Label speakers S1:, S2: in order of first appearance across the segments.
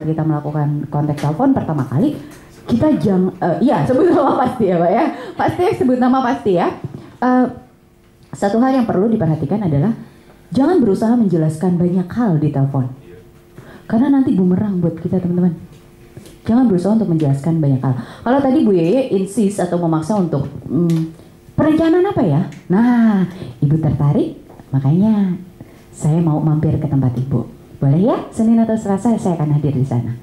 S1: kita melakukan kontak telepon pertama kali, kita iya sebut nama pasti ya Pak ya. Pasti sebut nama pasti ya. Satu hal yang perlu diperhatikan adalah jangan berusaha menjelaskan banyak hal di telepon. Karena nanti bumerang buat kita teman-teman. Jangan berusaha untuk menjelaskan banyak hal. Kalau tadi Bu Yeye insist atau memaksa untuk perencanaan apa ya? Nah, Ibu tertarik, makanya saya mau mampir ke tempat Ibu. Boleh ya? Senin atau Selasa saya akan hadir di sana.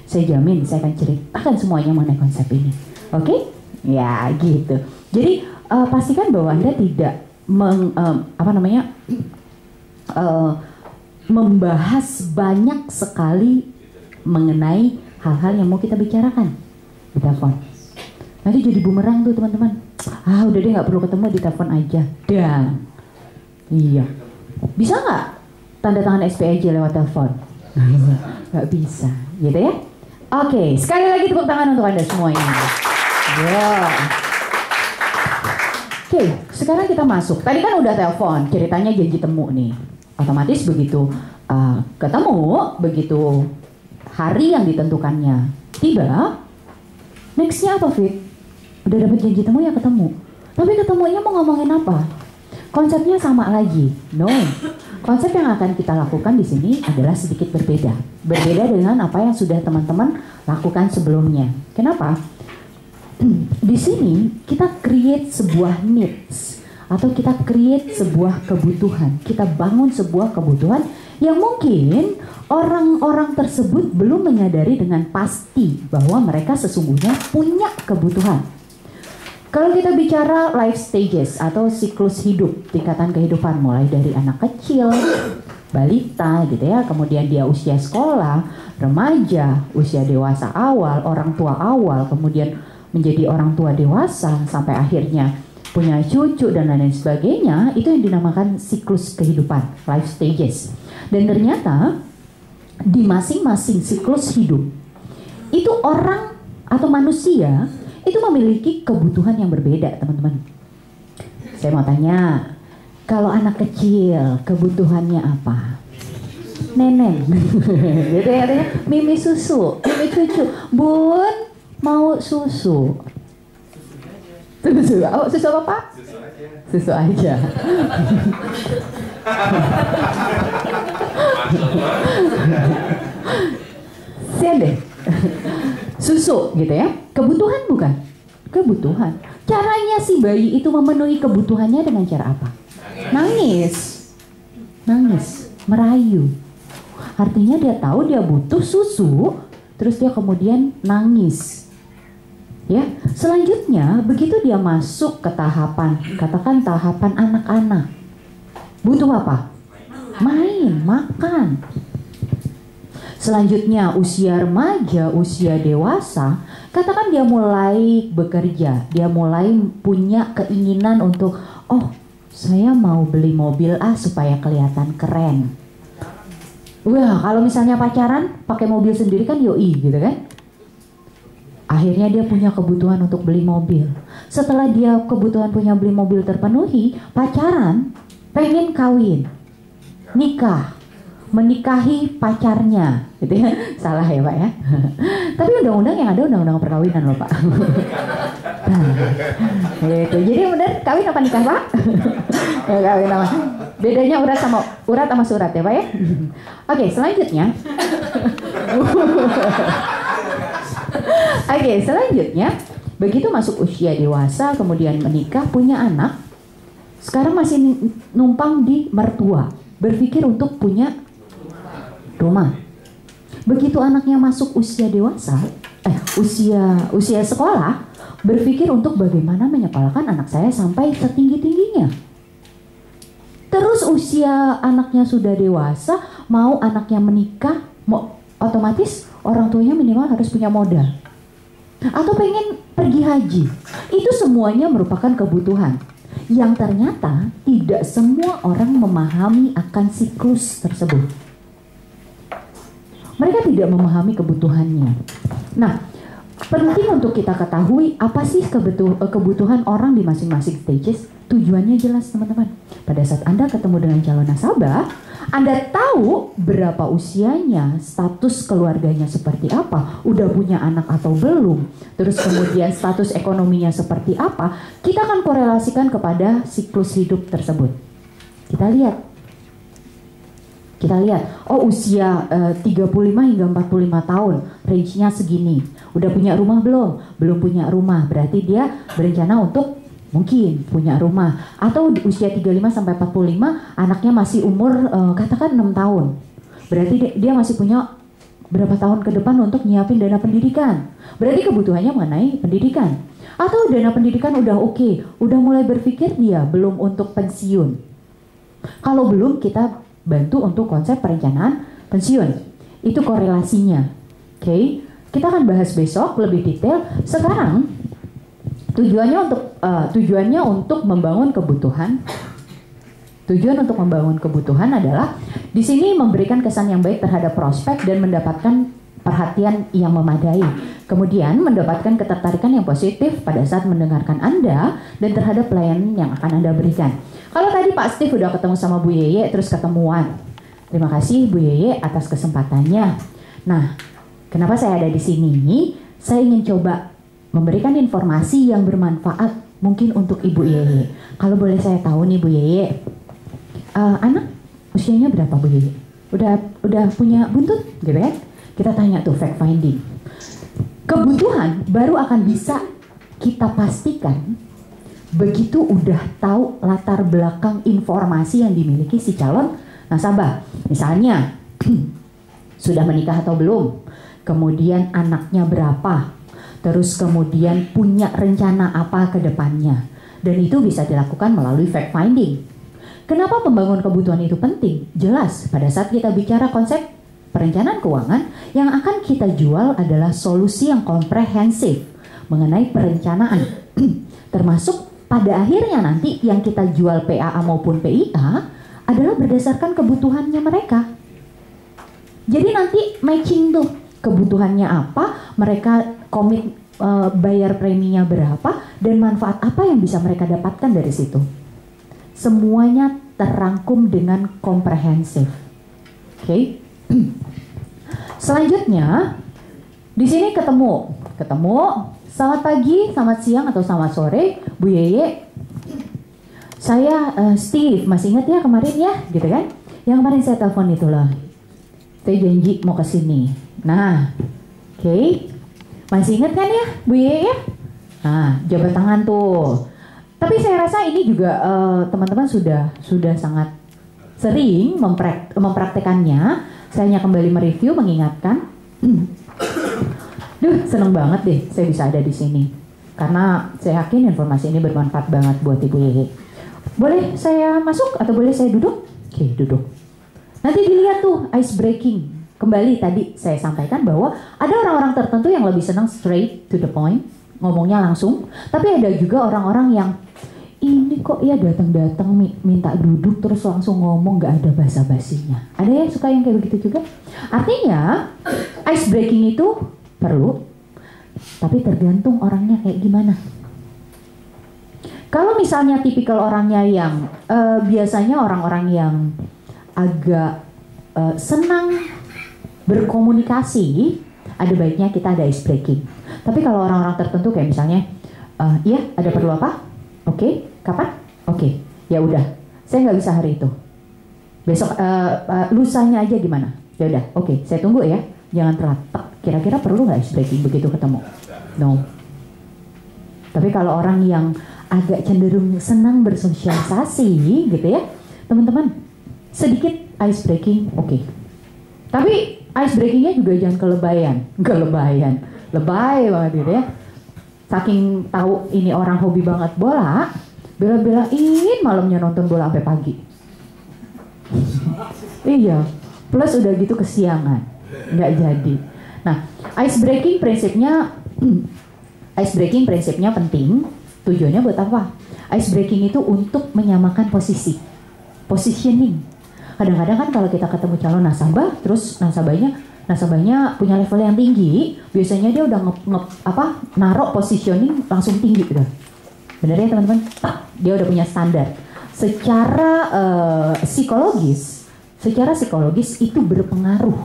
S1: Saya jamin saya akan ceritakan semuanya mengenai konsep ini. Oke? Ya, gitu. Jadi pastikan bahwa Anda tidak membahas banyak sekali mengenai hal-hal yang mau kita bicarakan di telepon. Nanti jadi bumerang tuh teman-teman. Udah deh nggak perlu ketemu di telepon aja. Dan iya, bisa nggak tanda tangan SPAJ lewat telepon? Nggak bisa, gitu ya? Oke, sekali lagi tepuk tangan untuk Anda semuanya. Yeah. Oke, sekarang kita masuk. Tadi kan udah telepon, ceritanya janji temu nih. Otomatis begitu ketemu, begitu hari yang ditentukannya tiba, nextnya apa Fit? Udah dapat janji temu ya ketemu. Tapi ketemunya mau ngomongin apa? Konsepnya sama lagi. No. Konsep yang akan kita lakukan di sini adalah sedikit berbeda. Berbeda dengan apa yang sudah teman-teman lakukan sebelumnya. Kenapa? Di sini kita create sebuah needs atau kita create sebuah kebutuhan. Kita bangun sebuah kebutuhan yang mungkin orang-orang tersebut belum menyadari dengan pasti bahwa mereka sesungguhnya punya kebutuhan. Kalau kita bicara life stages atau siklus hidup, tingkatan kehidupan mulai dari anak kecil, balita gitu ya, kemudian dia usia sekolah, remaja, usia dewasa awal, orang tua awal, kemudian menjadi orang tua dewasa sampai akhirnya punya cucu dan lain sebagainya, itu yang dinamakan siklus kehidupan, life stages. Dan ternyata di masing-masing siklus hidup itu orang atau manusia itu memiliki kebutuhan yang berbeda, teman-teman. Saya mau tanya, kalau anak kecil kebutuhannya apa? Neneng, gitu ya, mimi susu, mimi cucu, bun mau susu. Susu, oh, susu apa Pak? Susu aja. Siap deh. Susu gitu ya. Kebutuhan bukan? Kebutuhan. Caranya si bayi itu memenuhi kebutuhannya dengan cara apa? Nangis. Nangis, merayu. Artinya dia tahu dia butuh susu, terus dia kemudian nangis. Ya, selanjutnya begitu dia masuk ke tahapan, katakan tahapan anak-anak, butuh apa? Main, makan. Selanjutnya usia remaja, usia dewasa, katakan dia mulai bekerja, dia mulai punya keinginan untuk, oh saya mau beli mobil supaya kelihatan keren. Wah, kalau misalnya pacaran pakai mobil sendiri kan yoi gitu kan? Akhirnya dia punya kebutuhan untuk beli mobil. Setelah dia kebutuhan punya beli mobil terpenuhi, pacaran, pengen kawin, nikah, menikahi pacarnya, gitu ya. Salah ya Pak ya. Tapi undang-undang yang ada undang-undang perkawinan loh Pak. Nah, gitu. Jadi benar kawin apa nikah Pak? Ya, kawin apa? Bedanya urat sama surat ya Pak ya. Oke, selanjutnya. Oke, selanjutnya begitu masuk usia dewasa, kemudian menikah, punya anak, sekarang masih numpang di mertua, berpikir untuk punya rumah. Begitu anaknya masuk usia dewasa, usia sekolah, berpikir untuk bagaimana menyekolahkan anak saya sampai setinggi-tingginya. Terus usia anaknya sudah dewasa, mau anaknya menikah, otomatis orang tuanya minimal harus punya modal. Atau pengen pergi haji. Itu semuanya merupakan kebutuhan yang ternyata tidak semua orang memahami akan siklus tersebut. Mereka tidak memahami kebutuhannya. Nah, penting untuk kita ketahui apa sih kebutuhan orang di masing-masing stages. Tujuannya jelas teman-teman. Pada saat Anda ketemu dengan calon nasabah, Anda tahu berapa usianya, status keluarganya seperti apa, udah punya anak atau belum, terus kemudian status ekonominya seperti apa, kita akan korelasikan kepada siklus hidup tersebut. Kita lihat, oh usia 35 hingga 45 tahun, range-nya segini. Udah punya rumah belum? Belum punya rumah, berarti dia berencana untuk mungkin punya rumah. Atau di usia 35 sampai 45, anaknya masih umur katakan 6 tahun. Berarti dia masih punya berapa tahun ke depan untuk nyiapin dana pendidikan. Berarti kebutuhannya mengenai pendidikan. Atau dana pendidikan udah oke, udah mulai berpikir dia belum untuk pensiun. Kalau belum, kita bantu untuk konsep perencanaan pensiun. Itu korelasinya. Oke, kita akan bahas besok lebih detail. Sekarang tujuannya untuk membangun kebutuhan. Tujuan untuk membangun kebutuhan adalah di sini memberikan kesan yang baik terhadap prospek dan mendapatkan perhatian yang memadai. Kemudian mendapatkan ketertarikan yang positif pada saat mendengarkan Anda dan terhadap pelayanan yang akan Anda berikan. Kalau tadi Pak Steve udah ketemu sama Bu Yeye terus ketemuan. Terima kasih Bu Yeye atas kesempatannya. Nah, kenapa saya ada di sini? Saya ingin coba memberikan informasi yang bermanfaat mungkin untuk Ibu Yeye. Kalau boleh saya tahu nih Bu Yeye, anak usianya berapa Bu Yeye? Udah punya buntut gitu kan? Kita tanya tuh fact finding. Kebutuhan baru akan bisa kita pastikan begitu udah tahu latar belakang informasi yang dimiliki si calon nasabah. Misalnya sudah menikah atau belum, kemudian anaknya berapa, terus kemudian punya rencana apa ke depannya, dan itu bisa dilakukan melalui fact finding. Kenapa pembangunan kebutuhan itu penting? Jelas pada saat kita bicara konsep perencanaan keuangan, yang akan kita jual adalah solusi yang komprehensif mengenai perencanaan. Termasuk pada akhirnya nanti yang kita jual PAA maupun PIA adalah berdasarkan kebutuhannya mereka. Jadi nanti matching tuh kebutuhannya apa, mereka komit bayar preminya berapa, dan manfaat apa yang bisa mereka dapatkan dari situ. Semuanya terangkum dengan komprehensif. Oke. Selanjutnya di sini ketemu. Selamat pagi, selamat siang atau selamat sore, Bu Yeye. Saya Steve, masih ingat ya kemarin ya, gitu kan? Yang kemarin saya telepon itu loh. Saya janji mau ke sini. Nah, oke. Masih ingat kan ya, Bu Yeye ya? Nah, jabat tangan tuh. Tapi saya rasa ini juga teman-teman sudah sangat sering mempraktekannya. Saya hanya kembali mereview, mengingatkan. Duh, seneng banget deh saya bisa ada di sini. Karena saya yakin informasi ini bermanfaat banget buat Ibu Yeye. Boleh saya masuk atau boleh saya duduk? Oke, duduk. Nanti dilihat tuh ice breaking. Kembali tadi saya sampaikan bahwa ada orang-orang tertentu yang lebih senang straight to the point, ngomongnya langsung. Tapi ada juga orang-orang yang ini kok ya datang-datang minta duduk terus langsung ngomong, gak ada basa-basinya. Ada yang suka yang kayak begitu juga? Artinya ice breaking itu perlu, tapi tergantung orangnya kayak gimana. Kalau misalnya tipikal orangnya yang biasanya orang-orang yang agak senang berkomunikasi, ada baiknya kita ada ice breaking. Tapi kalau orang-orang tertentu kayak misalnya, iya ada perlu apa? Oke, kapan? Oke, ya udah. Saya nggak bisa hari itu. Besok, lusanya aja gimana? Ya udah, oke. Saya tunggu ya. Jangan telat. Kira-kira perlu nggak ice breaking begitu ketemu? No. Tapi kalau orang yang agak cenderung senang bersosialisasi, gitu ya, teman-teman, sedikit ice breaking, oke. Tapi ice breakingnya juga jangan kelebayan, lebay banget gitu ya. Saking tahu ini orang hobi banget bola, bela-belain malamnya nonton bola sampai pagi. Iya, plus udah gitu kesiangan, nggak jadi. Nah, ice breaking prinsipnya penting. Tujuannya buat apa? Ice breaking itu untuk menyamakan positioning. Kadang-kadang kan kalau kita ketemu calon nasabah, terus nasabahnya nasabahnya punya level yang tinggi, biasanya dia udah naruh positioning langsung tinggi gitu. Bener ya teman-teman? Dia udah punya standar. Secara psikologis itu berpengaruh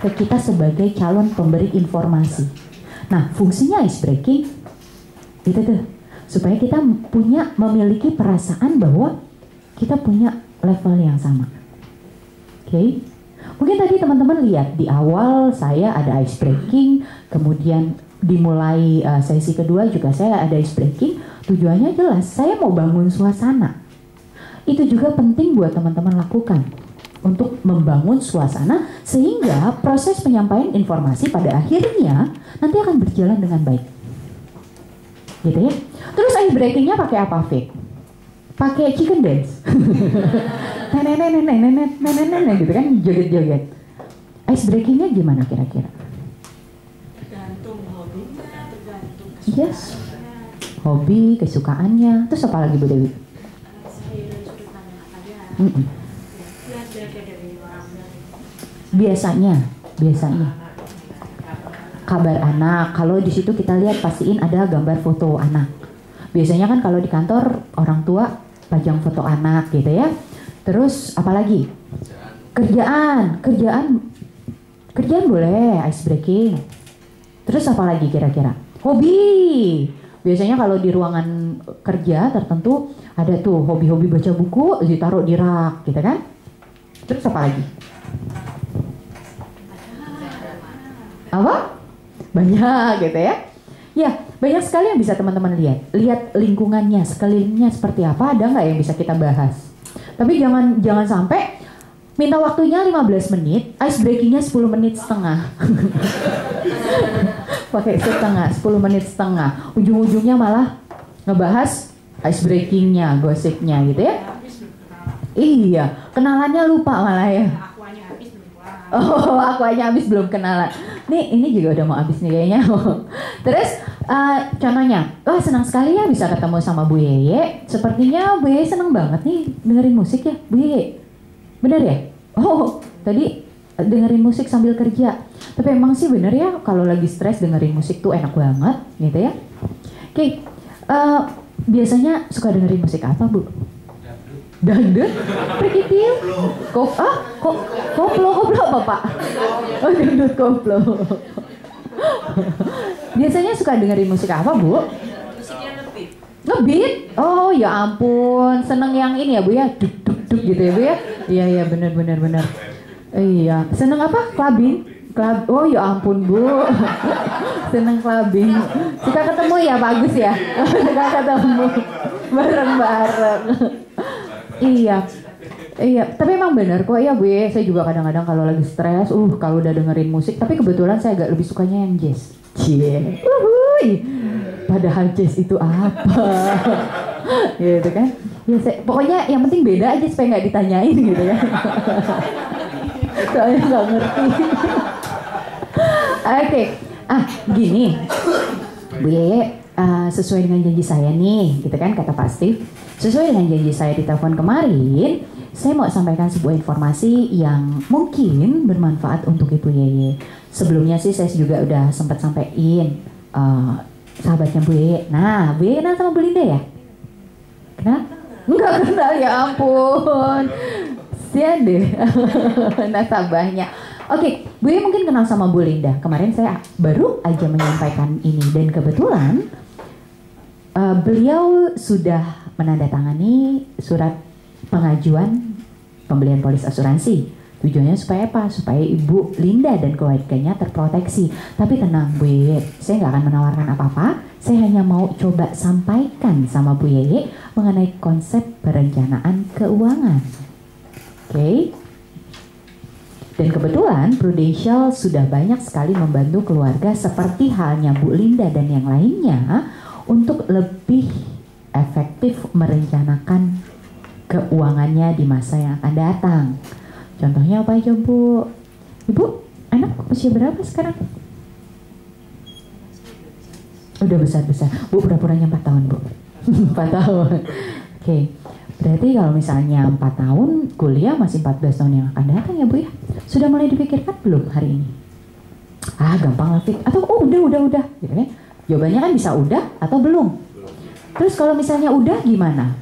S1: ke kita sebagai calon pemberi informasi. Nah, fungsinya ice breaking itu tuh supaya kita memiliki perasaan bahwa kita punya level yang sama. Oke. Mungkin tadi teman-teman lihat di awal saya ada ice breaking, kemudian dimulai sesi kedua juga saya ada ice breaking. Tujuannya jelas, saya mau bangun suasana. Itu juga penting buat teman-teman lakukan untuk membangun suasana sehingga proses penyampaian informasi pada akhirnya nanti akan berjalan dengan baik. Gitu ya. Terus ice breakingnya pakai apa, Fik? Pakai chicken dance. Nenek gitu kan, joget-joget. Ice breakingnya gimana kira-kira?
S2: Tergantung hobinya, tergantung kesukaannya.
S1: Yes. Hobi, kesukaannya. Terus apa lagi Bu Dewi?
S2: Saya sudut pandang aja. Belajar dari orang.
S1: Biasanya kabar anak. Kalau di situ kita lihat pastiin ada gambar foto anak. Biasanya kan kalau di kantor orang tua pajang foto anak gitu ya. Terus apalagi? Kerjaan boleh ice breaking. Terus apalagi kira-kira? Hobi. Biasanya kalau di ruangan kerja tertentu ada tuh hobi-hobi baca buku ditaruh di rak gitu kan. Terus apa lagi? Apa? Banyak gitu ya. Ya, banyak sekali yang bisa teman-teman lihat. Lihat lingkungannya, sekelilingnya seperti apa, ada nggak yang bisa kita bahas? Tapi jangan sampai minta waktunya 15 menit, ice breakingnya 10 menit setengah. Pakai 10 menit setengah. Ujung-ujungnya malah ngebahas ice breakingnya, gosipnya gitu ya. Iya, kenalannya lupa malah ya.
S2: Akuanya habis belum pulang.
S1: Oh, akuanya habis belum kenalan. Nih, ini juga udah mau habis nih kayaknya. Terus contohnya, wah senang sekali ya bisa ketemu sama Bu Yeye. Sepertinya Bu Yeye senang banget nih dengerin musik ya, Bu Yeye. Bener ya? Oh, tadi dengerin musik sambil kerja. Tapi emang sih bener ya, kalau lagi stres dengerin musik tuh enak banget, gitu ya. Oke, biasanya suka dengerin musik apa, Bu? Dangdut? Prikitil? Koplo apa, Pak? Oh, dangdut koplo. Biasanya suka dengerin musik apa, Bu?
S2: Musiknya ngebeat.
S1: Ngebeat? Oh, ya ampun. Seneng yang ini ya, Bu ya? Duk gitu ya, Bu ya? Iya, benar. Iya, seneng apa? Clubbing? Oh ya ampun Bu. Seneng clubbing. Suka ketemu ya Pak Agus ya? Suka ketemu bareng-bareng. Iya, tapi emang benar kok ya Bu. Saya juga kadang-kadang kalau lagi stres, kalau udah dengerin musik. Tapi kebetulan saya agak lebih sukanya yang jazz. Cie, padahal jazz itu apa? Gitu kan? Ya, pokoknya yang penting beda aja supaya nggak ditanyain gitu ya. Soalnya nggak ngerti. Oke, gini, Bu Yeye, sesuai dengan janji saya nih, gitu kan kata Pak Steve. Sesuai dengan janji saya di telepon kemarin, saya mau sampaikan sebuah informasi yang mungkin bermanfaat untuk Ibu Yeye. Sebelumnya sih saya juga udah sempat sampaikan sahabatnya Bu Yeye. Nah, Bu Yeye kenal sama Bu Linda ya? Kenal? Enggak kenal, ya ampun. Sian deh nasabahnya. Oke, Bu Yeye mungkin kenal sama Bu Linda. Kemarin saya baru aja menyampaikan ini dan kebetulan beliau sudah menandatangani surat pengajuan pembelian polis asuransi. Tujuannya supaya apa? Supaya Ibu Linda dan keluarganya terproteksi. Tapi tenang Bu Yeye, saya nggak akan menawarkan apa-apa. Saya hanya mau coba sampaikan sama Bu Yeye mengenai konsep perencanaan keuangan. Oke. Dan kebetulan Prudential sudah banyak sekali membantu keluarga seperti halnya Bu Linda dan yang lainnya untuk lebih efektif merencanakan keuangannya di masa yang akan datang. Contohnya apa aja Bu? Ibu, anak usia berapa sekarang? Udah besar-besar. Bu pura-puranya 4 tahun Bu. 4 tahun. Oke. Berarti kalau misalnya 4 tahun kuliah masih 14 tahun yang akan datang ya Bu ya. Sudah mulai dipikirkan belum hari ini? Gampang lah Fit. Atau udah gitu kan. Jawabannya kan bisa udah atau belum. Terus kalau misalnya udah gimana?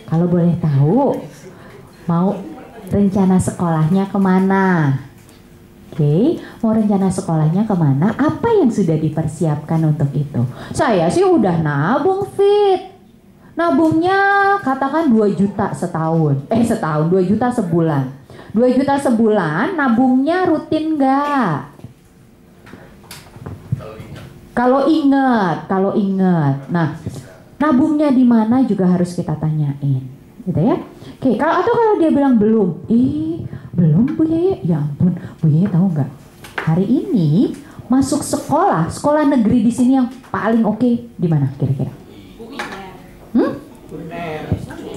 S1: Kalau boleh tahu, mau rencana sekolahnya kemana? Oke, mau rencana sekolahnya kemana? Apa yang sudah dipersiapkan untuk itu? Saya sih udah nabung Fit. Nabungnya katakan 2 juta setahun. 2 juta sebulan. 2 juta sebulan nabungnya rutin nggak? Kalau ingat. Nah, nabungnya di mana juga harus kita tanyain. Gitu ya. Oke, kalau dia bilang belum. Belum Bu Yeye. Ya ampun, Bu Yeye tahu nggak? Hari ini masuk sekolah negeri di sini yang paling oke di mana kira-kira?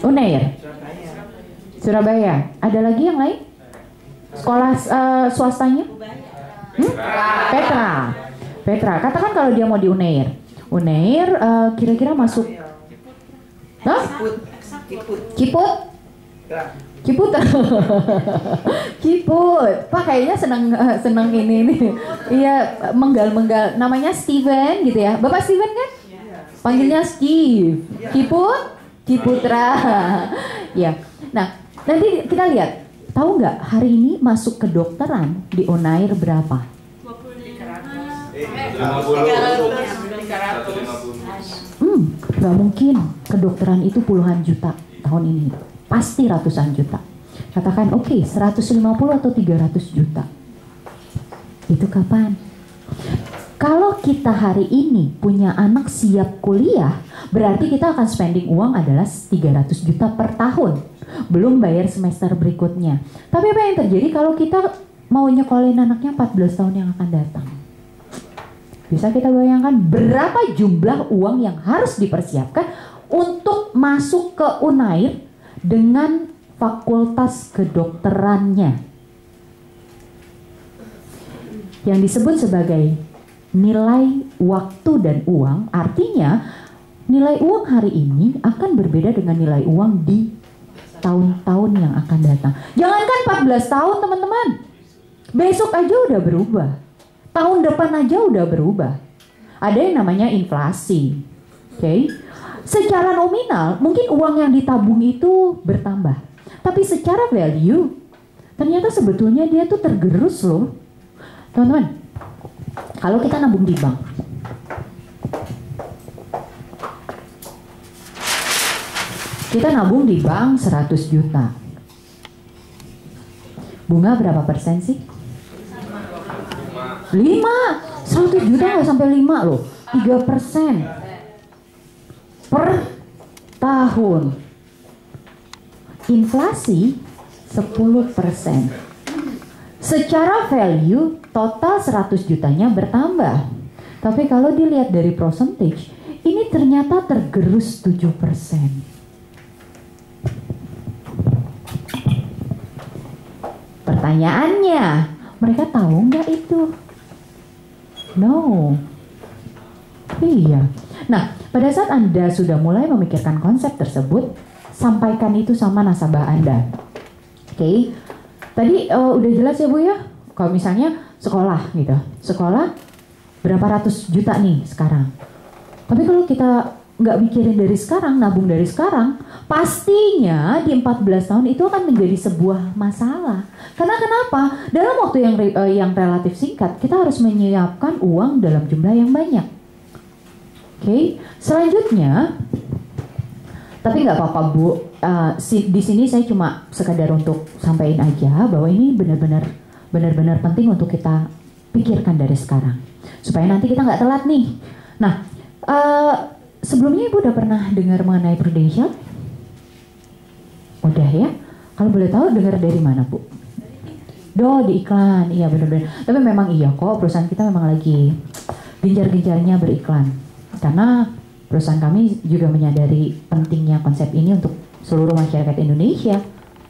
S1: Unair. Surabaya. Ada lagi yang lain? Sekolah swastanya? Petra. Katakan kalau dia mau di Unair. Kira-kira masuk? Kiput. Pak kayaknya senang ini. Iya, menggal. Namanya Steven gitu ya. Bapak Steven kan? Panggilnya Steve. Kiputra. Ya. Nah, nanti kita lihat. Tahu nggak hari ini masuk kedokteran di Unair berapa?
S2: 300.
S1: Nggak mungkin. Kedokteran itu puluhan juta tahun ini. Pasti ratusan juta. Katakan 150 atau 300 juta. Itu kapan? Kalau kita hari ini punya anak siap kuliah, berarti kita akan spending uang adalah 300 juta per tahun. Belum bayar semester berikutnya. Tapi apa yang terjadi kalau kita mau nyekolahin anaknya 14 tahun yang akan datang? Bisa kita bayangkan berapa jumlah uang yang harus dipersiapkan untuk masuk ke Unair dengan fakultas kedokterannya. Yang disebut sebagai nilai waktu dan uang, artinya nilai uang hari ini akan berbeda dengan nilai uang di tahun-tahun yang akan datang. Jangankan 14 tahun teman-teman, besok aja udah berubah, tahun depan aja udah berubah. Ada yang namanya inflasi. Oke. Secara nominal mungkin uang yang ditabung itu bertambah, tapi secara value ternyata sebetulnya dia tuh tergerus loh teman-teman. Kalau kita nabung di bank, kita nabung di bank 100 juta. Bunga berapa persen sih? 5. 100 juta nggak sampai 5 loh. 3% per tahun. Inflasi 10%. Secara value total 100 jutanya bertambah. Tapi kalau dilihat dari percentage, ini ternyata tergerus 7%. Pertanyaannya, mereka tahu nggak itu? No. Iya. Nah, pada saat Anda sudah mulai memikirkan konsep tersebut, sampaikan itu sama nasabah Anda. Oke. Tadi udah jelas ya Bu ya? Kalau misalnya sekolah gitu. Sekolah berapa ratus juta nih sekarang. Tapi kalau kita nggak mikirin dari sekarang, nabung dari sekarang, pastinya di 14 tahun itu akan menjadi sebuah masalah. Karena kenapa? Dalam waktu yang relatif singkat, kita harus menyiapkan uang dalam jumlah yang banyak. Oke, selanjutnya, tapi nggak apa-apa Bu. Di sini saya cuma sekadar untuk sampaikan aja bahwa ini benar-benar penting untuk kita pikirkan dari sekarang, supaya nanti kita nggak telat nih. Nah, sebelumnya Ibu udah pernah dengar mengenai Prudential? Udah ya? Kalau boleh tahu dengar dari mana Bu? Di iklan, iya benar-benar. Tapi memang iya kok, perusahaan kita memang lagi gencar-gencarnya beriklan. Karena perusahaan kami juga menyadari pentingnya konsep ini untuk seluruh masyarakat Indonesia.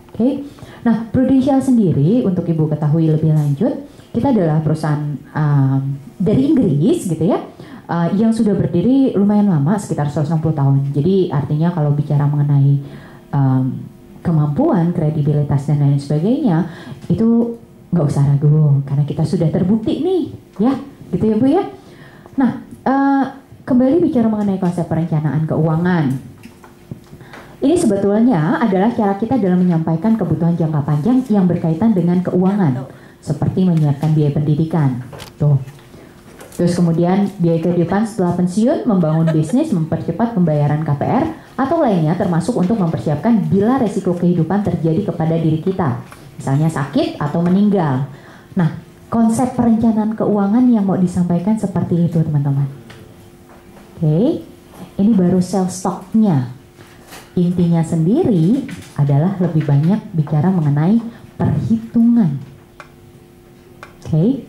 S1: Oke. Nah, Prudential sendiri untuk Ibu ketahui lebih lanjut, kita adalah perusahaan dari Inggris gitu ya, yang sudah berdiri lumayan lama, sekitar 160 tahun. Jadi artinya kalau bicara mengenai kemampuan, kredibilitas dan lain sebagainya, itu nggak usah ragu karena kita sudah terbukti nih, ya, gitu ya Bu ya. Nah, kembali bicara mengenai konsep perencanaan keuangan. Ini sebetulnya adalah cara kita dalam menyampaikan kebutuhan jangka panjang yang berkaitan dengan keuangan, seperti menyiapkan biaya pendidikan. Tuh. Terus kemudian biaya kehidupan setelah pensiun, membangun bisnis, mempercepat pembayaran KPR, atau lainnya termasuk untuk mempersiapkan bila resiko kehidupan terjadi kepada diri kita, misalnya sakit atau meninggal. Nah, konsep perencanaan keuangan yang mau disampaikan seperti itu teman-teman. Oke, ini baru sales stock-nya. Intinya sendiri adalah lebih banyak bicara mengenai perhitungan. Oke.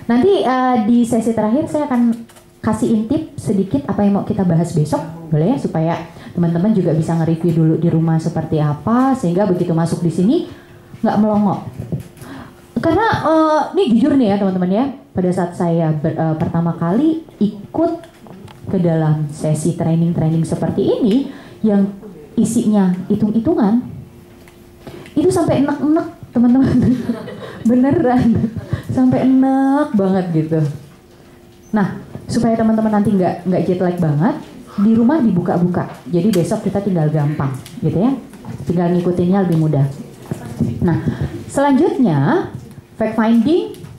S1: Nanti di sesi terakhir saya akan kasih intip sedikit apa yang mau kita bahas besok, boleh ya, supaya teman-teman juga bisa nge-review dulu di rumah seperti apa, sehingga begitu masuk di sini nggak melongo. Karena ini jujur nih ya teman-teman ya, pada saat saya pertama kali ikut ke dalam sesi training-training seperti ini, yang isinya hitung-hitungan, itu sampai enek-enek teman-teman, beneran, sampai enek banget gitu. Nah, supaya teman-teman nanti nggak jet lag banget, di rumah dibuka-buka. Jadi besok kita tinggal gampang, gitu ya, tinggal ngikutinnya lebih mudah. Nah, selanjutnya fact finding.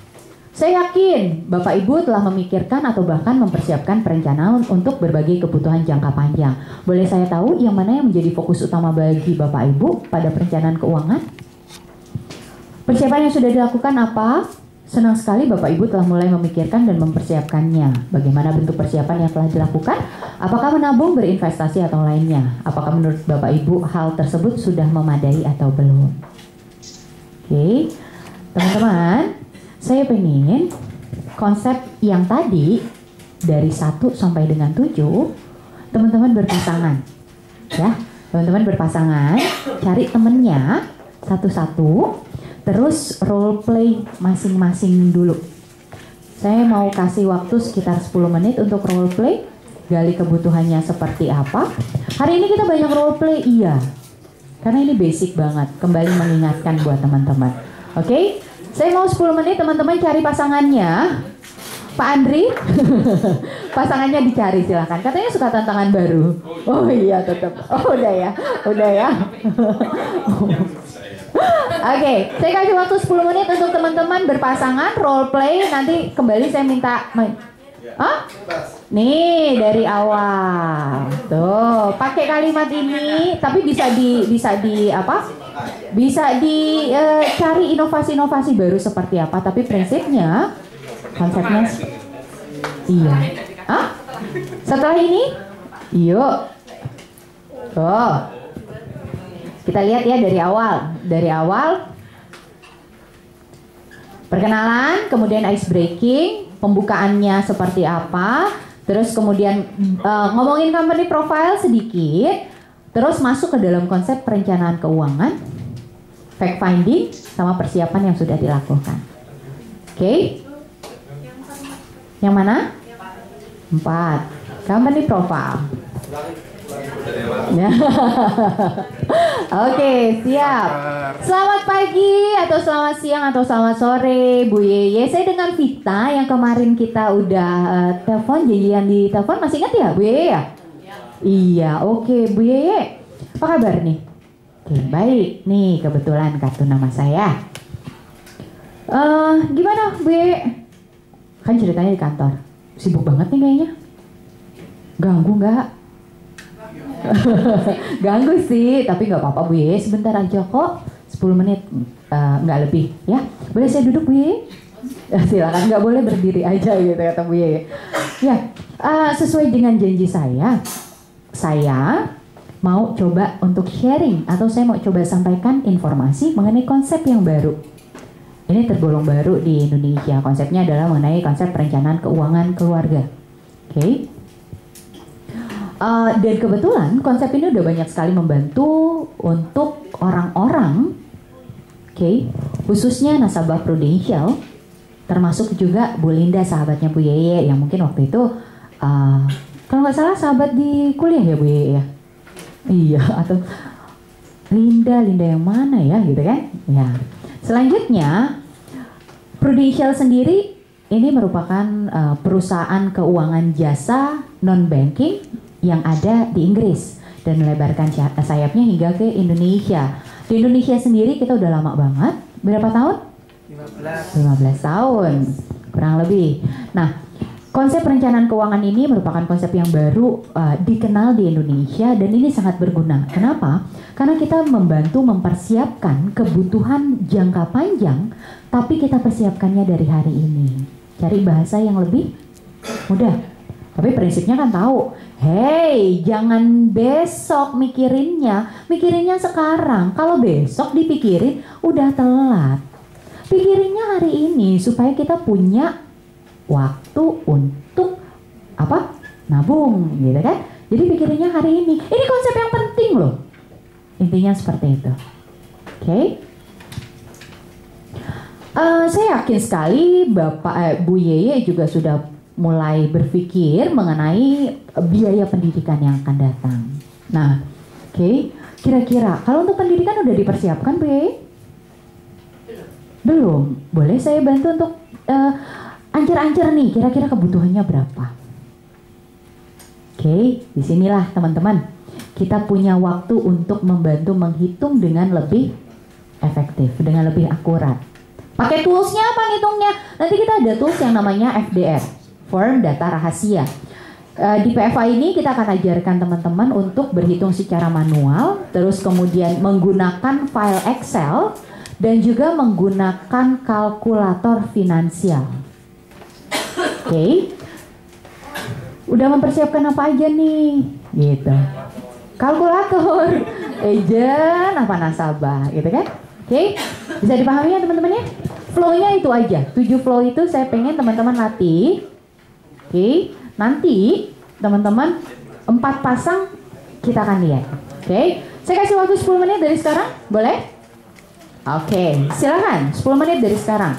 S1: Saya yakin Bapak Ibu telah memikirkan atau bahkan mempersiapkan perencanaan untuk berbagai kebutuhan jangka panjang. Boleh saya tahu yang mana yang menjadi fokus utama bagi Bapak Ibu pada perencanaan keuangan? Persiapan yang sudah dilakukan apa? Senang sekali Bapak Ibu telah mulai memikirkan dan mempersiapkannya. Bagaimana bentuk persiapan yang telah dilakukan? Apakah menabung, berinvestasi atau lainnya? Apakah menurut Bapak Ibu hal tersebut sudah memadai atau belum? Oke, teman-teman, saya pengen konsep yang tadi dari 1 sampai dengan 7, teman-teman berpasangan, ya, teman-teman berpasangan, cari temennya satu-satu, terus role play masing-masing dulu. Saya mau kasih waktu sekitar 10 menit untuk role play, gali kebutuhannya seperti apa. Hari ini kita banyak role play, iya, karena ini basic banget, kembali mengingatkan buat teman-teman. Oke? Saya mau 10 menit teman-teman cari pasangannya. Pak Andri, pasangannya dicari silahkan. Katanya suka tantangan baru. Oh iya tetap. Oh udah ya. Oke, saya kasih waktu 10 menit untuk teman-teman berpasangan, role play. Nanti kembali saya minta nih dari awal. Tuh, pakai kalimat ini, tapi bisa dicari inovasi-inovasi baru seperti apa, tapi prinsipnya konsepnya iya. Setelah ini yuk tuh kita lihat ya dari awal perkenalan, kemudian ice breaking, pembukaannya seperti apa, terus kemudian ngomongin company profile sedikit, terus masuk ke dalam konsep perencanaan keuangan, fact finding, sama persiapan yang sudah dilakukan. Oke? Yang mana? 4. Company profile. Oke, siap. Selamat pagi atau selamat siang atau selamat sore Bu Yeye. Saya dengan Vita yang kemarin kita udah telepon, janjian di telepon, masih ingat ya Bu Yeye ya? Iya, oke Bu Yeye. Apa kabar nih? Oke, baik. Nih kebetulan kartu nama saya. Gimana Bu Yeye? Kan ceritanya di kantor. Sibuk banget nih kayaknya. Ganggu nggak? Ganggu sih, tapi nggak apa-apa Bu Yeye. Sebentar aja kok. 10 menit, nggak lebih ya. Boleh saya duduk Bu Yeye? Silakan, nggak boleh berdiri aja gitu kata Bu Yeye. Ya, sesuai dengan janji saya mau coba untuk sharing atau saya mau coba sampaikan informasi mengenai konsep yang baru. Ini tergolong baru di Indonesia. Konsepnya adalah mengenai konsep perencanaan keuangan keluarga. Oke. Dan kebetulan konsep ini udah banyak sekali membantu untuk orang-orang, khususnya nasabah Prudential, termasuk juga Bu Linda sahabatnya Bu Yeye yang mungkin waktu itu kalau nggak salah sahabat di kuliah ya Bu Yeye ya. Iya, atau Linda yang mana ya gitu kan? Ya. Selanjutnya, Prudential sendiri ini merupakan perusahaan keuangan jasa non-banking yang ada di Inggris dan melebarkan sayapnya hingga ke Indonesia. Di Indonesia sendiri kita udah lama banget. Berapa tahun? 15 tahun, kurang lebih. Nah, konsep perencanaan keuangan ini merupakan konsep yang baru dikenal di Indonesia dan ini sangat berguna. Kenapa? Karena kita membantu mempersiapkan kebutuhan jangka panjang, tapi kita persiapkannya dari hari ini. Cari bahasa yang lebih mudah. Tapi prinsipnya kan tahu, hey, jangan besok mikirinnya sekarang. Kalau besok dipikirin, udah telat. Pikirinnya hari ini supaya kita punya waktu untuk nabung, gitu kan? Jadi pikirinnya hari ini. Ini konsep yang penting loh. Intinya seperti itu. Oke? Saya yakin sekali Bu Yeye juga sudah mulai berpikir mengenai biaya pendidikan yang akan datang. Nah, oke, kira-kira kalau untuk pendidikan udah dipersiapkan Bu Yeye? Belum. Boleh saya bantu untuk ancer-ancer nih, kira-kira kebutuhannya berapa? Oke, disinilah teman-teman kita punya waktu untuk membantu menghitung dengan lebih efektif, dengan lebih akurat. Pakai toolsnya apa ngitungnya? Nanti kita ada tools yang namanya FDR, Form Data Rahasia. Di PFA ini kita akan ajarkan teman-teman untuk berhitung secara manual, terus kemudian menggunakan file Excel dan juga menggunakan kalkulator finansial. Oke. Udah mempersiapkan apa aja nih? Gitu. Kalkulator, agent, apa nasabah, gitu kan? Oke. Bisa dipahami ya teman-teman ya? Flow-nya itu aja. 7 flow itu saya pengen teman-teman latih. Oke. Nanti teman-teman 4 pasang kita akan lihat. Oke. Saya kasih waktu 10 menit dari sekarang. Boleh? Oke. Silakan 10 menit dari sekarang.